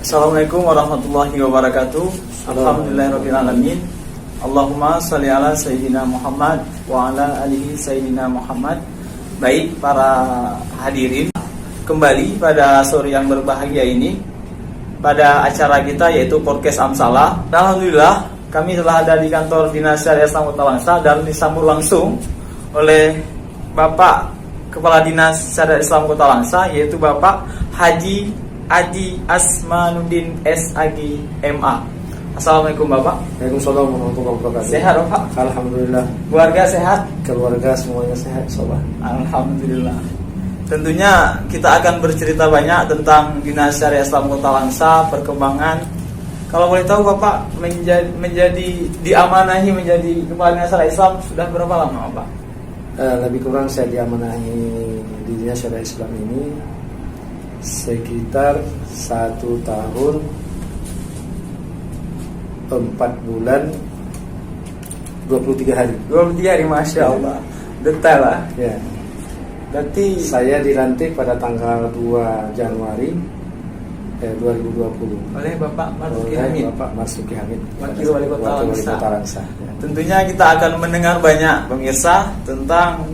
Assalamualaikum warahmatullahi wabarakatuh. Alhamdulillahirrahmanirrahim. Allahumma sholli ala sayyidina Muhammad wa ala alihi sayyidina Muhammad. Baik para hadirin, kembali pada sore yang berbahagia ini pada acara kita yaitu Podcast Amsalah. Alhamdulillah kami telah ada di kantor Dinas Syariah Islam Kota Langsa dan disambut langsung oleh Bapak Kepala Dinas Syariah Islam Kota Langsa, yaitu Bapak Haji Adi Asmanuddin SAG MA. Assalamualaikum Bapak. Waalaikumsalam warahmatullahi wabarakatuh. Sehat Bapak? Alhamdulillah. Keluarga sehat? Keluarga semuanya sehat, sobat. Alhamdulillah. Tentunya kita akan bercerita banyak tentang Dinas Syariah Islam Kota Langsa, perkembangan. Kalau boleh tahu Bapak menjadi diamanahi menjadi Kepala Dinas Syariah Islam sudah berapa lama Bapak? Lebih kurang saya diamanahi di Dinas Syariah Islam ini sekitar 1 tahun 4 bulan 23 hari. 23 hari, Masya Allah. Detail lah. Ya. Berarti Saya dilantik pada tanggal 2 Januari 2020 oleh Bapak Marzuki oleh Hamid, Bapak Marzuki Hamid, Wakil Wali Kota Langsa. Ya. Tentunya kita akan mendengar banyak pemirsa tentang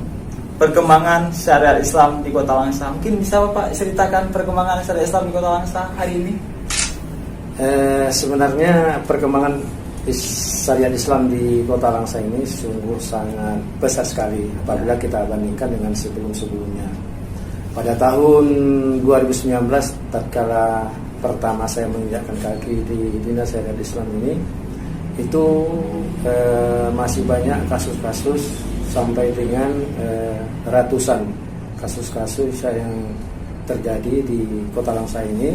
perkembangan syariat Islam di Kota Langsa. Mungkin bisa Bapak ceritakan perkembangan syariat Islam di Kota Langsa hari ini? Sebenarnya perkembangan syariat Islam di Kota Langsa ini sungguh sangat besar sekali apabila kita bandingkan dengan sebelum-sebelumnya. Pada tahun 2019 tatkala pertama saya menginjakkan kaki di Dinas Syariat Islam ini, itu masih banyak kasus-kasus sampai dengan ratusan kasus-kasus yang terjadi di Kota Langsa ini.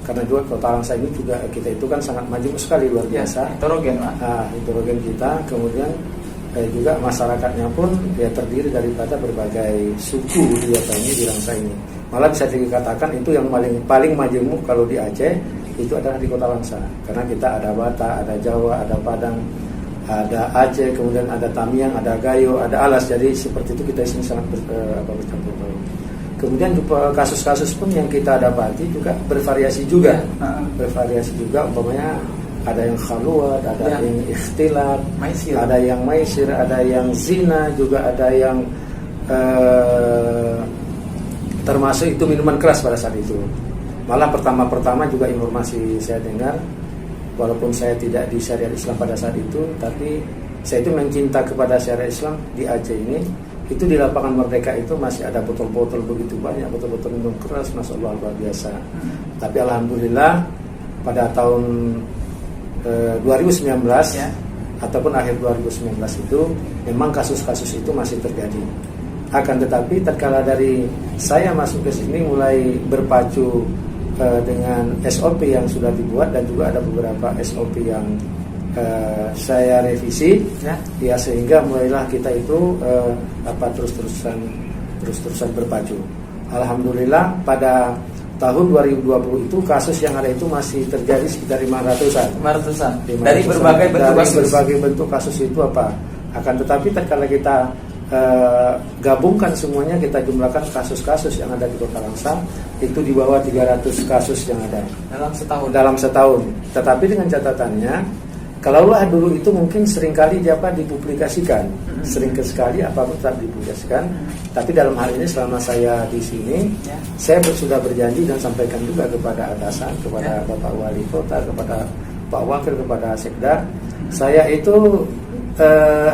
Karena juga Kota Langsa ini juga kita itu kan sangat maju sekali, luar biasa. Heterogen lah. Heterogen kita. Kemudian juga masyarakatnya pun ya terdiri daripada berbagai suku di Langsa ini. Malah bisa dikatakan itu yang paling majemuk kalau di Aceh itu adalah di Kota Langsa. Karena kita ada Batak, ada Jawa, ada Padang, ada Aceh, kemudian ada Tamiang, ada Gayo, ada Alas. Jadi seperti itu kita sini sangat bercampur baur. Kemudian kasus-kasus pun yang kita dapati juga bervariasi juga. Bervariasi juga, umpamanya ada yang khalwat, ada yang ikhtilat, ada yang maisir, ada yang zina, juga ada yang termasuk itu minuman keras pada saat itu. Malah pertama-pertama juga informasi saya dengar, walaupun saya tidak di syariat Islam pada saat itu, tapi saya itu mencinta kepada syariat Islam di Aceh ini. Itu di lapangan Merdeka itu masih ada botol-botol begitu banyak, botol-botol minum keras, masya Allah luar biasa. Tapi alhamdulillah pada tahun 2019 ataupun akhir 2019 itu memang kasus-kasus itu masih terjadi. Akan tetapi tatkala dari saya masuk ke sini mulai berpacu dengan SOP yang sudah dibuat dan juga ada beberapa SOP yang saya revisi ya sehingga mulailah kita itu terus-terusan berpacu. Alhamdulillah pada tahun 2020 itu kasus yang ada itu masih terjadi sekitar 500-an. Dari berbagai bentuk kasus itu apa? Akan tetapi tatkala kita gabungkan semuanya, kita jumlahkan kasus-kasus yang ada di Kota Langsa itu di bawah 300 kasus yang ada dalam setahun. Tetapi dengan catatannya, kalaulah dulu itu mungkin seringkali dapat dipublikasikan, sering sekali apapun tetap dipublikasikan. Tapi dalam hal ini selama saya di sini, saya sudah berjanji dan sampaikan juga kepada atasan, kepada Bapak Wali Kota, kepada Pak Wakil, kepada Sekda, saya itu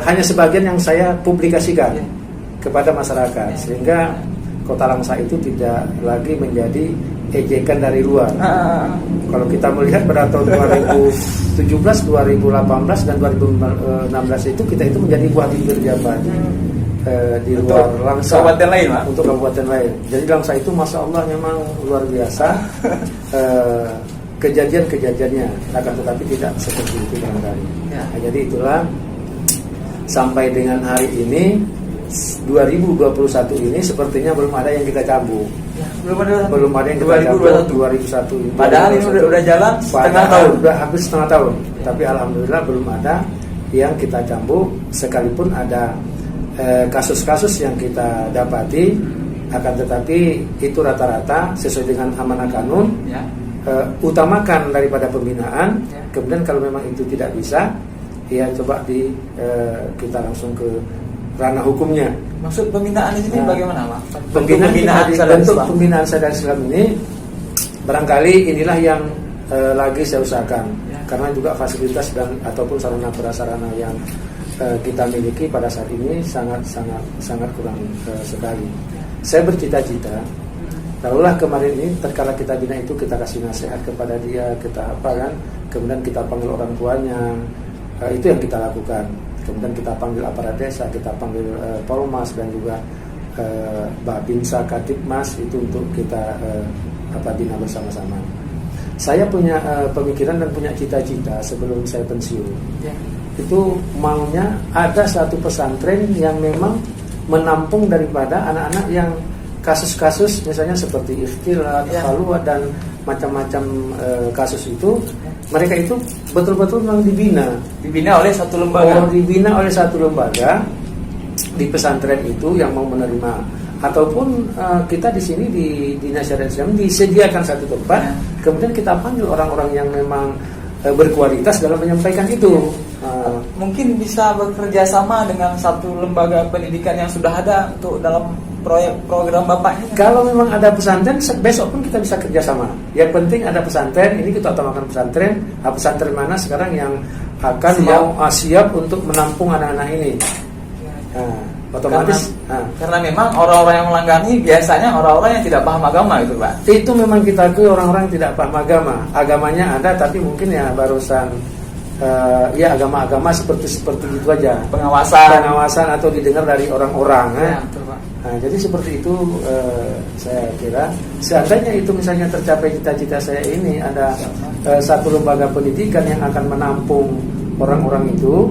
hanya sebagian yang saya publikasikan kepada masyarakat, sehingga Kota Langsa itu tidak lagi menjadi ejekan dari luar. Kalau kita melihat pada tahun 2017, 2018 dan 2016 itu kita itu menjadi buah bibir jabat di luar Langsa kabupaten lain, Pak. Untuk kabupaten lain. Jadi Langsa itu masya Allah memang luar biasa kejadian-kejadiannya. Akan tetapi tidak seperti itu barangkali. Jadi itulah sampai dengan hari ini 2021 ini sepertinya belum ada yang kita cabut. Belum ada yang kita cabut 2021 ini. Padahal ini udah jalan setengah tahun. Udah habis setengah tahun. Tapi alhamdulillah belum ada yang kita cambuk, sekalipun ada kasus-kasus yang kita dapati. Akan tetapi itu rata-rata sesuai dengan amanah kanun. utamakan daripada pembinaan. Kemudian kalau memang itu tidak bisa, ya coba kita langsung ke ranah hukumnya. Maksud pembinaan di sini bagaimana, Pak? Pembinaan sadar Islam ini barangkali inilah yang lagi saya usahakan, karena juga fasilitas dan ataupun sarana prasarana yang kita miliki pada saat ini sangat kurang sekali. Saya bercita-cita, taruhlah kemarin ini tatkala kita bina itu kita kasih nasihat kepada dia, kita kemudian kita panggil orang tuanya, itu yang kita lakukan. Kemudian kita panggil aparat desa, kita panggil Polmas dan juga Babinsa, Katipmas, itu untuk kita bina bersama-sama. Saya punya pemikiran dan punya cita-cita sebelum saya pensiun. Itu maunya ada satu pesantren yang memang menampung daripada anak-anak yang kasus-kasus misalnya seperti ikhtilat, khalwat dan macam-macam kasus itu. Mereka itu betul-betul memang dibina oleh satu lembaga. Dibina oleh satu lembaga di pesantren itu yang mau menerima. Ataupun kita di sini di Syariat Islam disediakan satu tempat, kemudian kita panggil orang-orang yang memang berkualitas dalam menyampaikan itu. Mungkin bisa bekerja sama dengan satu lembaga pendidikan yang sudah ada untuk dalam program Bapak ini. Kalau memang ada pesantren, besok pun kita bisa kerjasama. Yang penting ada pesantren. Ini kita utamakan pesantren. Pesantren mana sekarang yang akan siap untuk menampung anak-anak ini? Otomatis karena memang orang-orang yang melanggar ini biasanya orang-orang yang tidak paham agama itu, Pak. Itu memang kita akui orang-orang yang tidak paham agama. Agamanya ada tapi mungkin ya barusan agama-agama seperti itu aja. Pengawasan atau didengar dari orang-orang. Betul, Pak. Nah, jadi seperti itu saya kira seandainya itu misalnya tercapai cita-cita saya ini, ada satu lembaga pendidikan yang akan menampung orang-orang itu,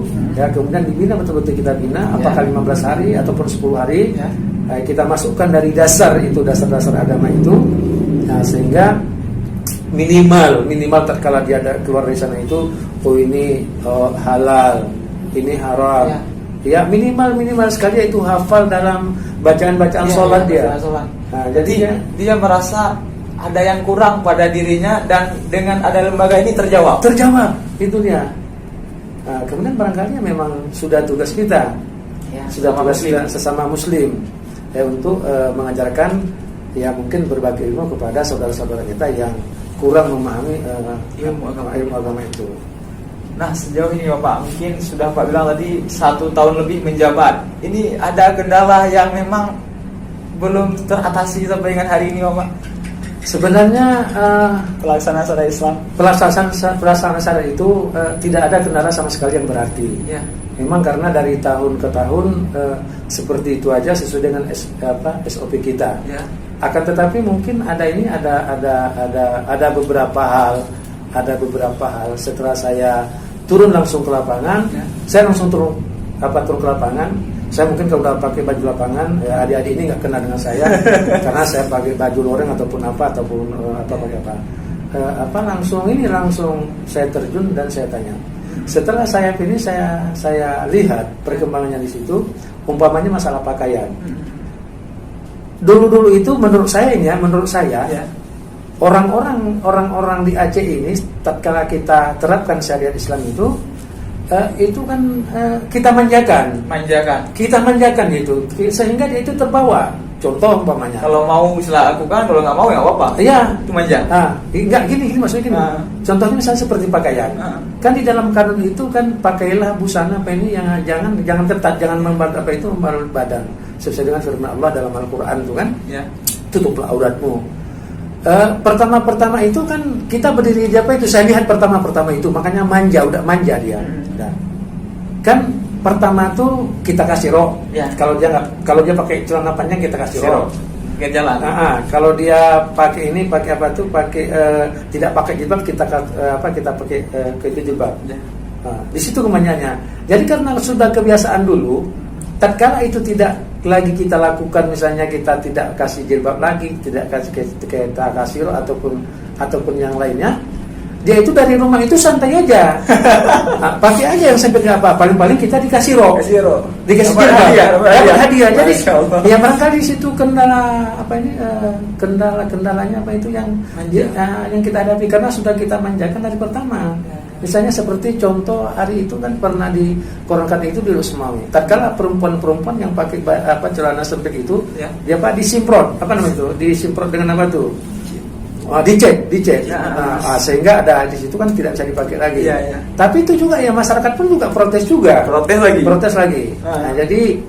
kemudian dibina betul-betul kita bina, apakah 15 hari ataupun 10 hari, kita masukkan dari dasar-dasar agama itu, sehingga minimal tatkala dia ada keluar dari sana itu, ini halal, ini haram, minimal sekali itu hafal dalam bacaan sholat dia. Nah, jadi dia merasa ada yang kurang pada dirinya dan dengan ada lembaga ini terjawab itu dia. Nah, kemudian barangkali memang sudah tugas kita, sudah tugas kita sesama muslim untuk mengajarkan mungkin berbagi ilmu kepada saudara-saudara kita yang kurang memahami ilmu agama itu. Nah, sejauh ini Bapak, mungkin sudah Pak bilang tadi 1 tahun lebih menjabat. Ini ada kendala yang memang belum teratasi sampai dengan hari ini, Bapak? Sebenarnya pelaksanaan syariat Islam, pelaksanaan syariat itu tidak ada kendala sama sekali yang berarti. Memang karena dari tahun ke tahun seperti itu aja sesuai dengan SOP kita. Akan tetapi mungkin ada beberapa hal setelah saya turun langsung ke lapangan, saya langsung turun ke lapangan. Saya mungkin kalau udah pakai baju lapangan, adik-adik ini nggak kenal dengan saya karena saya pakai baju loreng ataupun pakai apa. Langsung saya terjun dan saya tanya. Setelah saya pilih, saya lihat perkembangannya di situ. Umpamanya masalah pakaian. Dulu itu menurut saya orang-orang di Aceh ini tatkala kita terapkan syariat Islam itu kan kita manjakan gitu sehingga dia itu terbawa. Contoh umpamanya kalau mau bisa lakukan, kalau nggak mau ya apa? Itu manja. Enggak gini maksudnya gini. Contohnya misalnya seperti pakaian. Kan di dalam kanun itu kan pakailah busana ini yang jangan ketat, jangan membalut badan. Sesuai dengan firman Allah dalam Al-Qur'an itu kan. Tutuplah auratmu. Pertama itu kan kita berdiri di apa itu, saya lihat pertama itu makanya udah manja dia. Kan pertama tuh kita kasih rok. Kalau dia pakai celana panjang kita kasih rok. Jalan. Kalau dia pakai tidak pakai jilbab kita pakai ke jilbab. Di situ kemanjanya. Jadi karena sudah kebiasaan dulu, tatkala itu tidak lagi kita lakukan, misalnya kita tidak kasih jilbab lagi, tidak kita kasih rok ataupun yang lainnya, dia itu dari rumah itu santai aja. Nah, pakai aja yang sampai nggak apa, paling-paling kita dikasih rok, dikasih hadiah. Jadi ya barangkali di situ kendala apa ini, kendalanya apa itu yang kita hadapi karena sudah kita manjakan dari pertama. Misalnya seperti contoh hari itu kan pernah dikoronkan itu di Rusmawi. Tatkala perempuan-perempuan yang pakai celana sempit itu, dia disimprot, apa namanya itu? Disimprot dengan apa tuh? Dicek. Sehingga ada di situ kan tidak bisa dipakai lagi. Tapi itu juga ya masyarakat pun juga protes lagi. Nah, jadi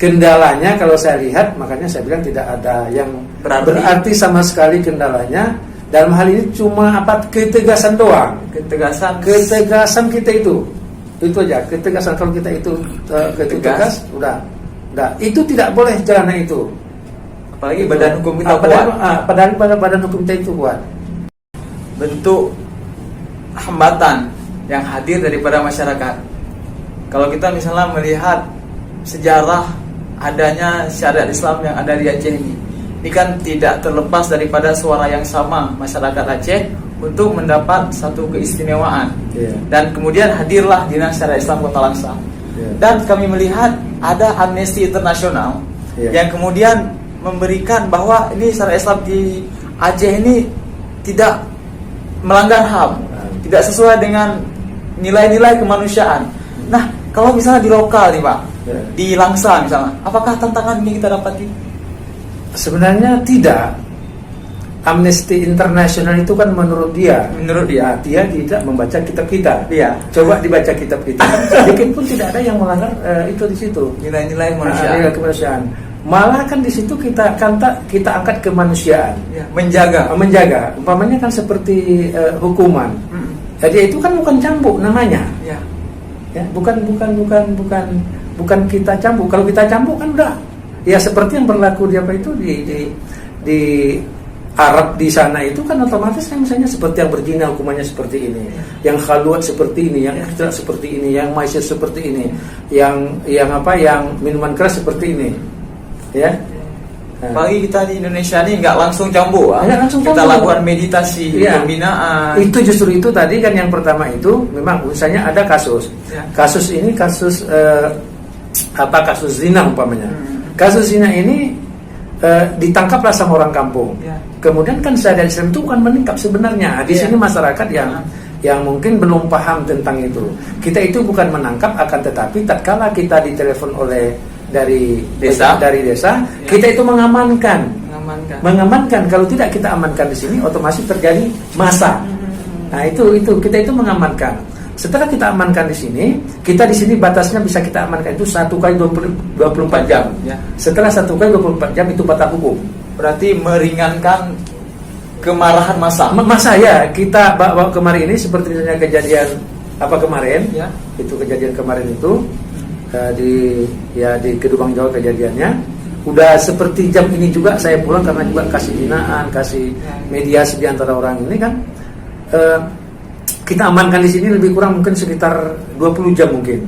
kendalanya kalau saya lihat, makanya saya bilang tidak ada yang berarti sama sekali kendalanya. Dalam hal ini cuma ketegasan doang. Ketegasan kita itu aja. Ketegasan kalau kita itu tegas, udah. Itu tidak boleh celana itu. Apalagi badan hukum kita kuat. Padahal badan hukum kita itu kuat. Bentuk hambatan yang hadir daripada masyarakat. Kalau kita misalnya melihat sejarah adanya syariat Islam yang ada di Aceh ini kan tidak terlepas daripada suara yang sama masyarakat Aceh untuk mendapat satu keistimewaan. Dan kemudian hadirlah Dinas Syariat Islam Kota Langsa. Dan kami melihat ada Amnesty International yang kemudian memberikan bahwa ini syariat Islam di Aceh ini tidak melanggar HAM, tidak sesuai dengan nilai-nilai kemanusiaan. Nah, kalau misalnya di lokal nih Pak, di Langsa misalnya, apakah tantangan ini kita dapati? Sebenarnya tidak. Amnesty International itu kan menurut dia tidak membaca kitab kita. Coba dibaca kitab kita, sedikit pun tidak ada yang melanggar itu di situ. Nilai-nilai kemanusiaan. Malah kan di situ kita angkat kemanusiaan, menjaga. Umpamanya kan seperti hukuman. Jadi itu kan bukan cambuk namanya. Bukan kita cambuk. Kalau kita cambuk kan udah. Ya seperti yang berlaku di di Arab di sana itu kan otomatis kan misalnya seperti yang berzina hukumannya seperti ini, yang khaluat seperti ini, yang ikhtilat seperti ini, yang maisir seperti ini, yang minuman keras seperti ini. Apalagi kita di Indonesia ini nggak langsung cambuk, kita lakukan meditasi, pembinaan. Itu justru itu tadi kan yang pertama itu memang misalnya ada kasus ini kasus zina umpamanya. Kasus zina ini ditangkaplah sama orang kampung. Kemudian kan syariat Islam itu bukan meningkap sebenarnya. Di sini masyarakat yang mungkin belum paham tentang itu. Kita itu bukan menangkap, akan tetapi tatkala kita ditelepon dari desa, kita itu mengamankan. Kalau tidak kita amankan di sini, otomatis terjadi massa. Nah itu kita itu mengamankan. Setelah kita amankan di sini, kita di sini batasnya bisa kita amankan itu 1 kali 24 jam. Setelah 1 kali 24 jam itu batal hukum. Berarti meringankan kemarahan massa. Kita bawa kemarin ini seperti misalnya kejadian kemarin. Itu kejadian kemarin itu di Kedubang Jawa kejadiannya. Udah seperti jam ini juga saya pulang karena juga kasih binaan, kasih mediasi di antara orang ini kan. Kita amankan di sini lebih kurang mungkin sekitar 20 jam mungkin.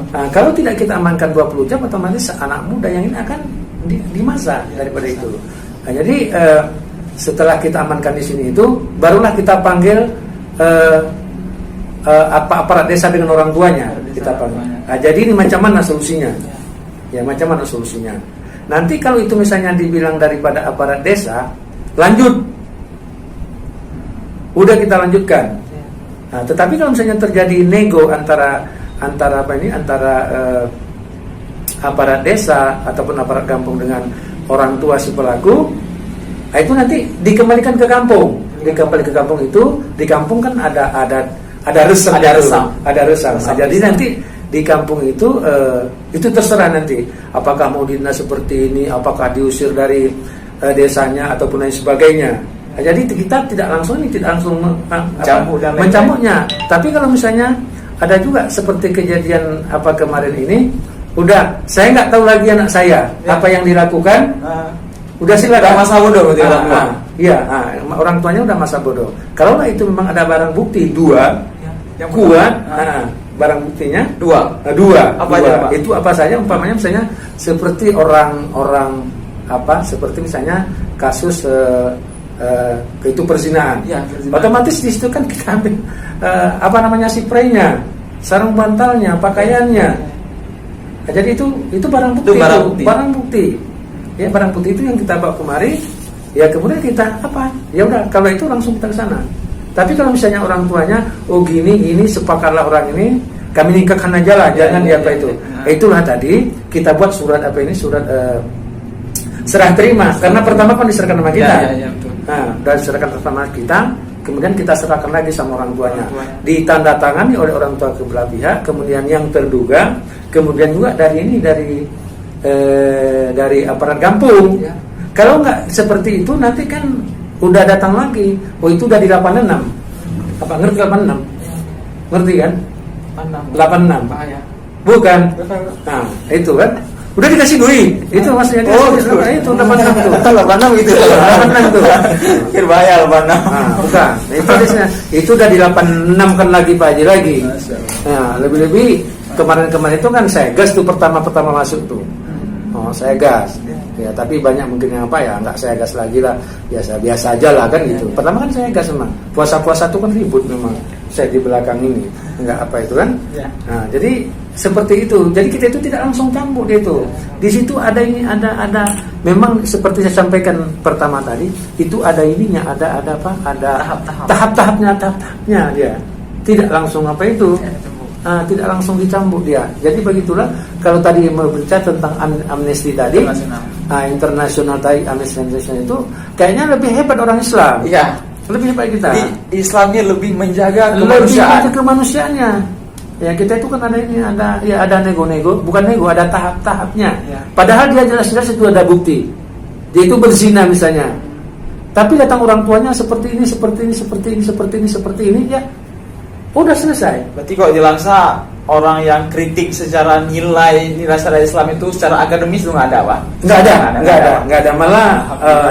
Nah, kalau tidak kita amankan 20 jam, otomatis anak muda yang ini akan di masa daripada itu. Nah, jadi setelah kita amankan di sini itu, barulah kita panggil aparat desa dengan orang tuanya. Kita panggil. Nah, jadi ini macam mana solusinya? Macam mana solusinya? Nanti kalau itu misalnya dibilang daripada aparat desa, lanjut. Udah kita lanjutkan. Nah, tetapi kalau misalnya terjadi nego antara aparat desa ataupun aparat kampung dengan orang tua si pelaku, itu nanti dikembalikan ke kampung. Dikembali ke kampung itu, di kampung kan ada resam. Nah, jadi nanti di kampung itu terserah nanti apakah mau dinas seperti ini, apakah diusir dari desanya ataupun lain sebagainya. Jadi kita tidak langsung mencambuknya. Tapi kalau misalnya ada juga seperti kejadian kemarin ini, udah saya nggak tahu lagi anak saya apa yang dilakukan, udah silakan masa bodoh berarti orang tua. Orang tuanya udah masa bodoh. Kalau itu memang ada barang bukti dua yang kuat, barang buktinya dua. Itu apa saja? Umpamanya misalnya seperti orang seperti misalnya kasus itu perzinahan. Ya, perzinahan. Otomatis di situ kan kita ambil spraynya, sarung bantalnya, pakaiannya. Nah, jadi itu barang bukti. Barang bukti. Ya, barang bukti itu yang kita bawa kemari. Ya, kemudian kita apa? Ya udah, kalau itu langsung kita ke sana. Tapi kalau misalnya orang tuanya, oh gini sepakatlah orang ini, kami nikahkan aja lah, jangan itu. Itulah tadi kita buat surat serah terima, karena pertama kan diserahkan sama kita. Betul. Nah, dan diserahkan sama kita, kemudian kita serahkan lagi sama orang tuanya. Ditandatangani oleh orang tua kebelah pihak, kemudian yang terduga, kemudian juga dari aparat kampung. Ya. Kalau nggak seperti itu nanti kan udah datang lagi. Oh, itu udah di 86. Apa ngerti 86? Ya. Ngerti kan? 86. Bahaya. Bukan. Nah, itu kan. Udah dikasih duit. Itu maksudnya itu 86 tuh. 86 itu. 86 tuh. Pikir bahaya 86. Nah, bukan. Itu udah di 86 kan lagi Pak Haji lagi. Nah, lebih-lebih kemarin-kemarin itu kan saya gas tuh pertama masuk tuh. Oh, saya gas. Ya, tapi banyak mungkin yang nggak saya gas lagi lah. Biasa aja lah kan gitu. Pertama kan saya gas memang. Puasa-puasa tuh kan ribut memang. Saya di belakang ini. Enggak apa itu kan. Nah, jadi seperti itu. Jadi kita itu tidak langsung campur itu. Di situ ada memang seperti saya sampaikan pertama tadi, itu ada ininya, ada tahap-tahapnya dia. Tidak langsung apa itu. Tidak langsung dicambuk dia. Jadi begitulah kalau tadi berbicara tentang amnesti tadi, internasional tadi amnesti itu kayaknya lebih hebat orang Islam. Iya. Lebih hebat kita. Jadi Islamnya lebih menjaga kemanusiaannya. Ya, kita itu kan ada nego-nego, bukan nego, ada tahap-tahapnya. Ya. Padahal dia jelas-jelas itu ada bukti. Dia itu berzina misalnya. Tapi datang orang tuanya seperti ini, ya. Udah selesai. Berarti kok jelasnya orang yang kritik secara nilai syariat Islam itu secara akademis itu nggak ada, Pak? Nggak ada. Malah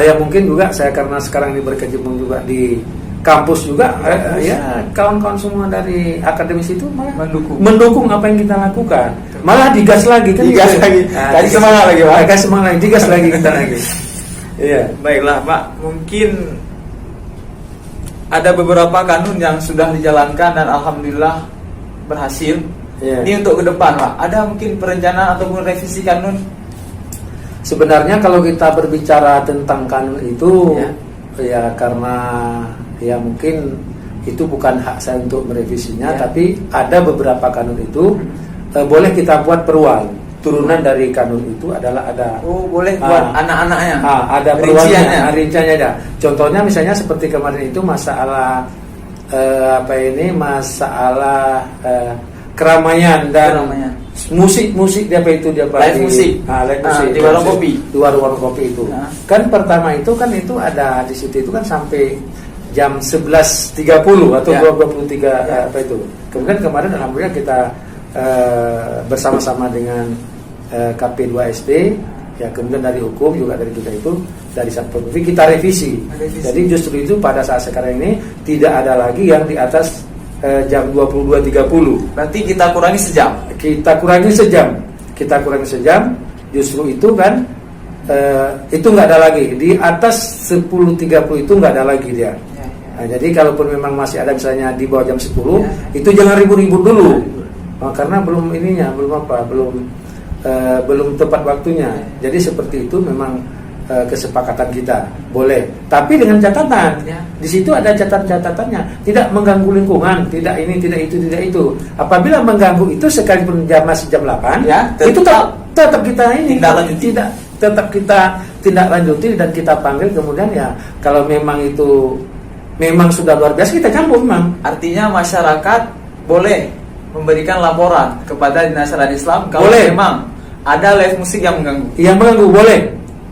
ya mungkin juga saya karena sekarang ini berkecimpung juga di kampus juga, ya kawan-kawan semua dari akademis itu malah mendukung apa yang kita lakukan. Malah digas lagi kan? Digas lagi. Tadi semangat lagi, Pak. Digas lagi kita lagi. Iya. Baiklah, Pak. Mungkin ada beberapa kanun yang sudah dijalankan dan alhamdulillah berhasil. Ini untuk ke depan, Pak. Ada mungkin perencanaan ataupun revisi kanun? Sebenarnya kalau kita berbicara tentang kanun itu, ya karena ya mungkin itu bukan hak saya untuk merevisinya, tapi ada beberapa kanun itu boleh kita buat perual. Turunan dari kanun itu adalah ada. Oh, boleh buat anak-anaknya. Ada peruannya, rinciannya ada. Contohnya misalnya seperti kemarin itu masalah masalah keramaian dan musik dia live musik. Live musik di warung kopi. Di warung kopi itu. Kan pertama itu kan itu ada di situ itu kan sampai jam 11.30 atau 23 apa itu. Kemudian kemarin alhamdulillah kita bersama-sama dengan KP2SD, ya kemudian dari hukum juga dari kita itu dari Satpol PP kita revisi. Jadi justru itu pada saat sekarang ini tidak ada lagi yang di atas jam 22.30. Berarti kita kurangi sejam. Kita kurangi sejam. Justru itu kan itu nggak ada lagi di atas 10.30 itu nggak ada lagi dia. Nah, jadi kalaupun memang masih ada misalnya di bawah jam 10 itu jangan ribut-ribut dulu. Karena belum belum tepat waktunya. Jadi seperti itu memang kesepakatan kita boleh. Tapi dengan catatan, di situ ada catatannya, tidak mengganggu lingkungan, tidak ini, tidak itu, tidak itu. Apabila mengganggu itu sekalipun masih jam 8, itu tetap kita ini tetap kita tindak lanjuti dan kita panggil kemudian ya kalau memang itu memang sudah luar biasa kita campur memang. Artinya masyarakat boleh memberikan laporan kepada Dinas Syariat Islam kalau boleh. Memang ada live musik yang mengganggu. Yang mengganggu boleh.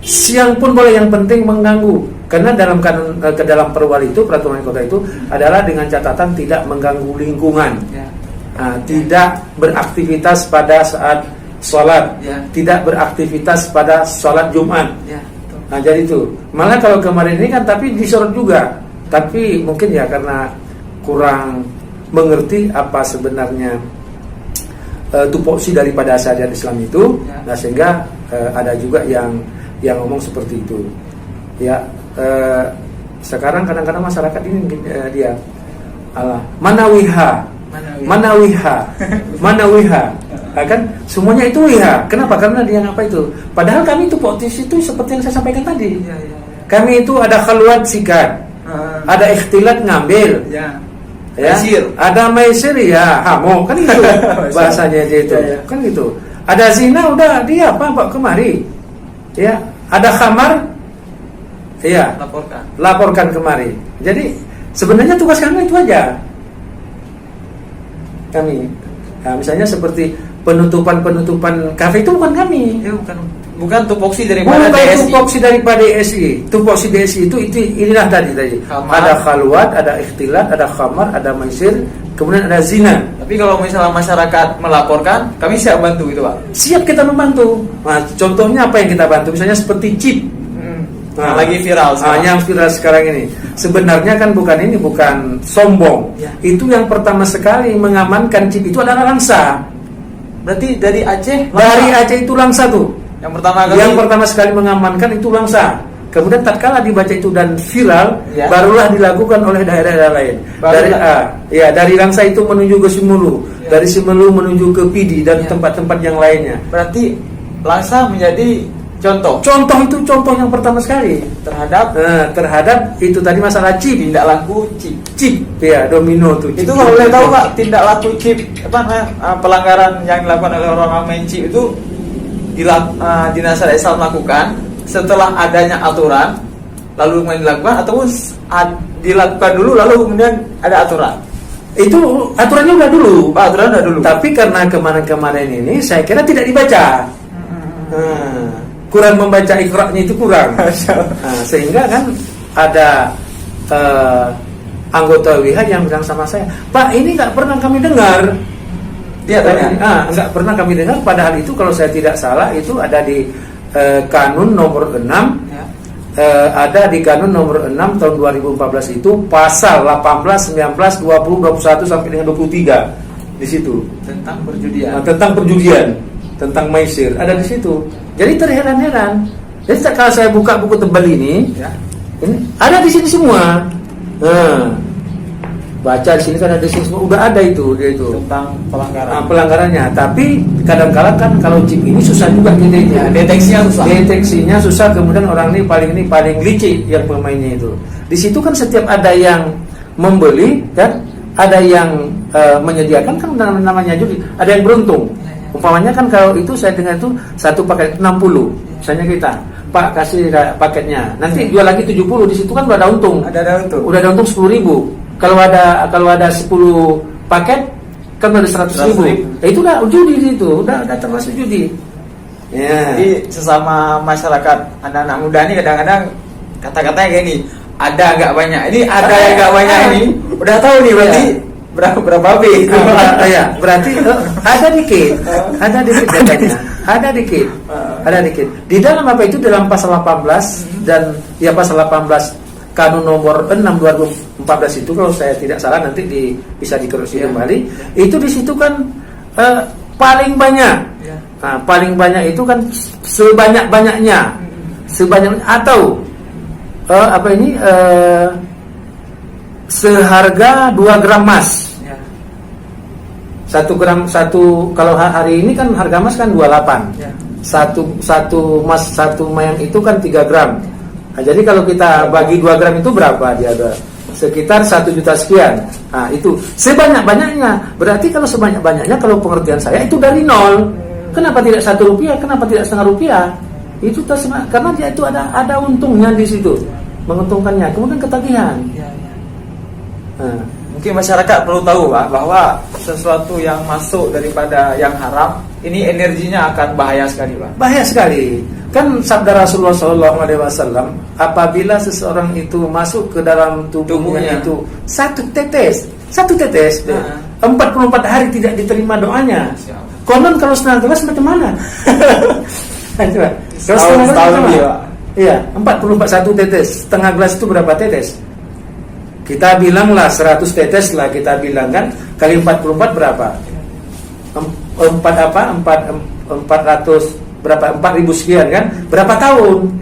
Siang pun boleh, yang penting mengganggu. Karena dalam kanun ke dalam perwal itu peraturan kota itu adalah dengan catatan tidak mengganggu lingkungan. Tidak beraktivitas pada saat sholat, tidak beraktivitas pada sholat Jumat. Nah, jadi itu. Malah kalau kemarin ini kan tapi disorot juga. Tapi mungkin ya karena kurang mengerti apa sebenarnya tupoksi daripada syariat Islam itu, nah sehingga ada juga yang ngomong seperti itu. Ya, Sekarang kadang-kadang masyarakat ini dia manawiha. Kan semuanya itu wiha. Kenapa? Karena dia apa itu? Padahal kami itu posisi itu seperti yang saya sampaikan tadi. Kami itu ada khalwat sikat, ada ikhtilat ngambil, ada maisir ya hamo, kan itu bahasanya aja itu, kan gitu. Ada zina udah dia apa kemari, ya. Ada khamar, ya laporkan kemari. Jadi sebenarnya tugas kami itu aja. Kami, nah, misalnya seperti penutupan kafe itu bukan kami, bukan tupoksi daripada DSI. Tupoksi daripada DSI. Tupoksi DSI itu inilah tadi. Ada khalwat, ada ikhtilat, ada khamar, ada maisir, kemudian ada zina. Tapi kalau misalnya masyarakat melaporkan, kami siap bantu itu, Pak. Siap kita membantu. Nah, contohnya apa yang kita bantu? Misalnya seperti chip. Nah, lagi viral sekarang. Yang viral sekarang ini. Sebenarnya kan bukan sombong. Itu yang pertama sekali mengamankan chip itu adalah Langsa. Berarti dari Aceh? Dari Aceh itu Langsa tuh. Yang pertama sekali mengamankan itu Langsa. Kemudian tatkala dibaca itu dan viral, barulah dilakukan oleh daerah-daerah lain. Dari Langsa itu menuju ke Simelu, dari Simelu menuju ke Pidi dan tempat-tempat yang lainnya. Berarti Langsa menjadi contoh itu contoh yang pertama sekali terhadap itu tadi masalah chip, tindak laku chip ya, domino tuh. Itu kalau boleh tahu Pak, tindak laku chip pelanggaran yang dilakukan oleh orang main chip itu Dinas Islam lakukan setelah adanya aturan lalu kemudian dilakukan, ataupun dilakukan dulu lalu kemudian ada aturan? Itu aturannya udah dulu. Aturan udah dulu. Tapi karena kemarin ini saya kira tidak dibaca. Kurang membaca ikra'nya itu kurang. Sehingga kan ada anggota WIHA yang bilang sama saya, Pak, ini nggak pernah kami dengar. Dia tanya, nggak pernah kami dengar. Padahal itu kalau saya tidak salah itu ada di Kanun nomor 6, ada di Kanun nomor 6 tahun 2014 itu pasal 18, 19, 20, 21 sampai dengan 23 di situ tentang perjudian. Tentang perjudian, tentang maisir ada di situ. Jadi terheran-heran. Jadi kalau saya buka buku tebal ini ada di sini semua. Baca di sini kan ada di sini semua, udah ada itu tentang pelanggaran. Pelanggarannya. Tapi kadang-kala kan kalau chip ini susah juga deteksinya susah. Kemudian orang ini paling licik yang pemainnya itu. Di situ kan setiap ada yang membeli kan, ada yang menyediakan kan namanya judi, ada yang beruntung. Umpamanya kan kalau itu saya dengar itu satu paket 60. Misalnya kita, Pak kasih paketnya. Nanti jual lagi 70, di situ kan udah ada untung. Udah ada untung 10.000. Kalau ada 10 paket kan ada 100.000. Itu udah judi itu, udah termasuk judi. Jadi sesama masyarakat anak-anak muda ini kadang-kadang kata-katanya kayak gini, ada agak banyak. Ini ada agak banyak ini. Udah tahu nih berarti berapa B? Berarti ada dikit katanya. Ada dikit. Di dalam apa itu, dalam pasal 18 dan pasal 18 Kanun nomor 6 2014 itu kalau saya tidak salah, nanti bisa dikoreksi kembali. Itu di situ kan paling banyak. Nah, paling banyak itu kan sebanyak-banyaknya atau seharga 2 gram emas. 1 gram kalau hari ini kan harga emas kan 28. Satu emas, satu mayang itu kan 3 gram. Nah, jadi kalau kita bagi 2 gram itu berapa? Dia ada sekitar 1 juta sekian. Nah, itu sebanyak-banyaknya. Berarti kalau sebanyak-banyaknya, kalau pengertian saya itu dari nol. Kenapa tidak 1 rupiah? Kenapa tidak setengah rupiah? Itu karena dia itu ada untungnya di situ, menguntungkannya. Kemudian ketagihan. Mungkin masyarakat perlu tahu Pak, bahwa sesuatu yang masuk daripada yang haram ini energinya akan bahaya sekali Pak. Bahaya sekali. Kan sabda Rasulullah SAW, apabila seseorang itu masuk ke dalam tubuhnya itu satu tetes 44 hari tidak diterima doanya. Konon kalau setengah gelas macam mana? Coba. Kalau setengah gelas macam mana? Iya, 44 satu tetes. Setengah gelas itu berapa tetes? Kita bilanglah 100 tetes lah, kita bilang kan, kali 44 berapa? 400 berapa? 4.000 sekian kan? Berapa tahun?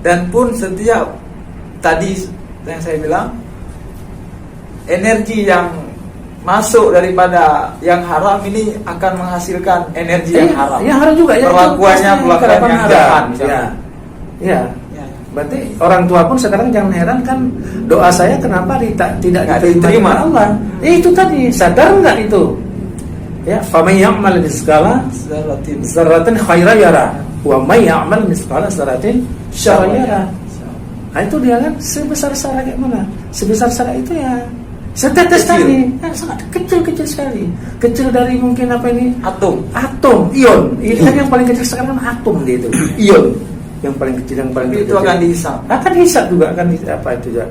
Dan pun setiap tadi yang saya bilang, energi yang masuk daripada yang haram ini akan menghasilkan energi yang haram. Yang haram juga ya. Perlakuannya yang jahat. Ya. Berarti orang tua pun sekarang jangan heran kan, doa saya kenapa tidak diterima Allah. Itu tadi, sadar nggak itu? Ya, faman ya'mal mithqala dzarratin khairan yara wa may ya'mal mithqala dzarratin syarran yara. Nah, itu dia kan, sebesar sara kayak mana? Sebesar sara itu ya setetes tadi, sangat kecil sekali. Kecil dari mungkin apa ini? Atom, ion. Ini kan yang paling kecil sekarang kan atom dia itu. Ion. Yang paling kecil, yang paling kecil. Itu akan dihisap. Akan dihisap juga, akan apa itu juga.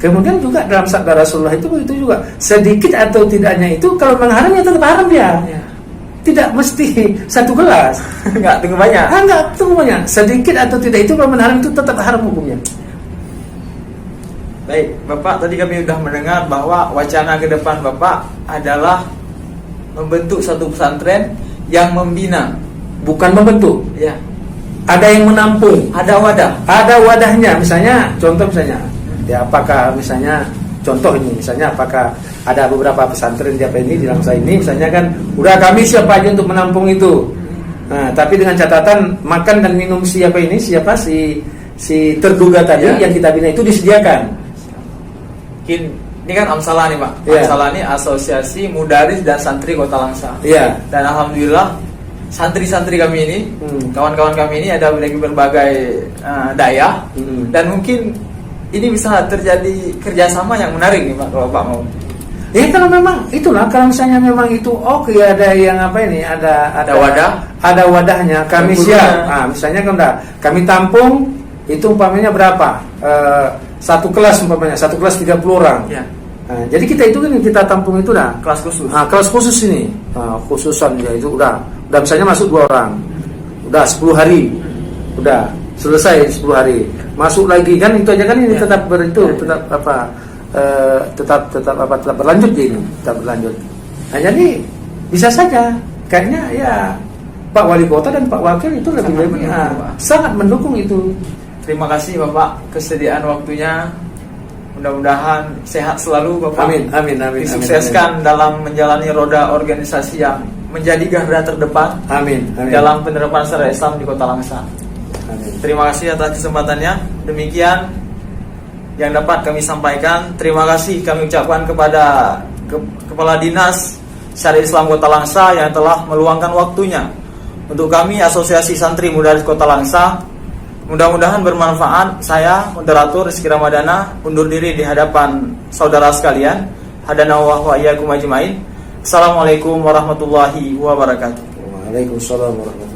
Kemudian juga dalam sabda Rasulullah itu juga sedikit atau tidaknya itu kalau mengharamnya tetap haram dia. Ya. Tidak mesti satu gelas. Enggak tunggu banyak. Enggak tunggu banyak. Sedikit atau tidak itu kalau mengharam itu tetap haram hukumnya. Baik, Bapak tadi kami sudah mendengar bahwa wacana ke depan Bapak adalah membentuk satu pesantren yang membina, bukan membentuk. Ya. Ada yang menampung, ada wadahnya. Misalnya, contoh misalnya, ya apakah misalnya contoh ini, misalnya apakah ada beberapa pesantren di apa ini di Langsa ini, misalnya kan, udah kami siapa aja untuk menampung itu. Nah, tapi dengan catatan makan dan minum siapa si terduga tadi yang kita bina itu disediakan. Ini kan Amsalah nih Pak. Ya. Amsalah ini Asosiasi Mudaris dan Santri Kota Langsa. Iya. Dan alhamdulillah santri-santri kami ini, kawan-kawan kami ini ada dari berbagai daya, dan mungkin ini bisa terjadi kerjasama yang menarik nih Pak kalau Pak mau. Ya kalau memang itulah, kalau misalnya memang itu oke, ada yang apa ini, ada wadahnya, kami siap. Nah, misalnya kan kami tampung itu umpamanya berapa? Satu kelas umpamanya, satu kelas 30 orang. Ya. Nah, jadi kita itu kan kita tampung itu kelas khusus. Kelas khusus ini, khususan ya itu udah misalnya masuk 2 orang, udah 10 hari, udah selesai 10 hari, masuk lagi kan itu aja kan ini tetap tetap berlanjut ini, tetap berlanjut. Nah, jadi bisa saja kayaknya ya Pak Wali Kota dan Pak Wakil itu lebih sangat mendukung itu. Terima kasih Bapak kesediaan waktunya. Mudah-mudahan sehat selalu Bapak. Amin. Disukseskan dalam menjalani roda organisasi yang menjadi garda terdepan. Amin. Dalam penerapan syariat Islam di Kota Langsa. Amin. Terima kasih atas kesempatannya. Demikian yang dapat kami sampaikan. Terima kasih kami ucapkan kepada Kepala Dinas Syariat Islam Kota Langsa yang telah meluangkan waktunya untuk kami Asosiasi Santri Mudaris Kota Langsa. Mudah-mudahan bermanfaat. Saya moderator Rizky Ramadana undur diri di hadapan saudara sekalian. Hadana wa iyyakum ajmain. Assalamualaikum warahmatullahi wabarakatuh. Waalaikumsalam warahmatullahi wabarakatuh.